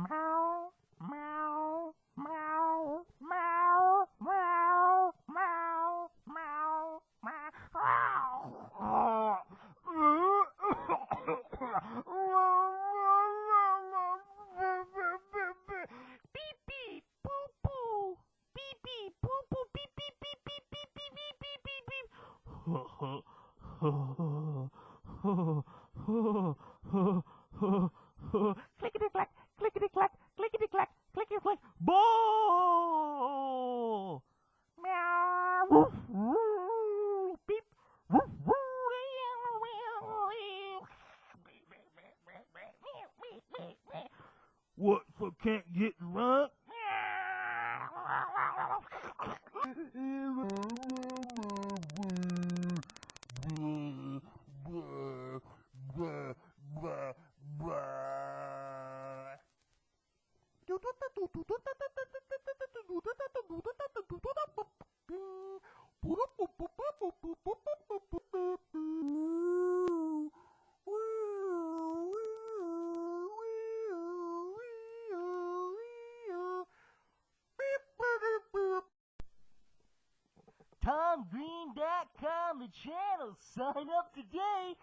Meow, meow, meow, meow, meow, meow, meow, meow. Beep beep, boo boo. Beep beep, boo boo. Beep beep beep beep beep beep beep beep beep beep. Clickety clack, clickety clack, clickety clack, clickety clack. Boo! Meow. Woof, woo, beep. Woof, woo. What, so can't get drunk? TomGreen.com, the channel. Sign up today.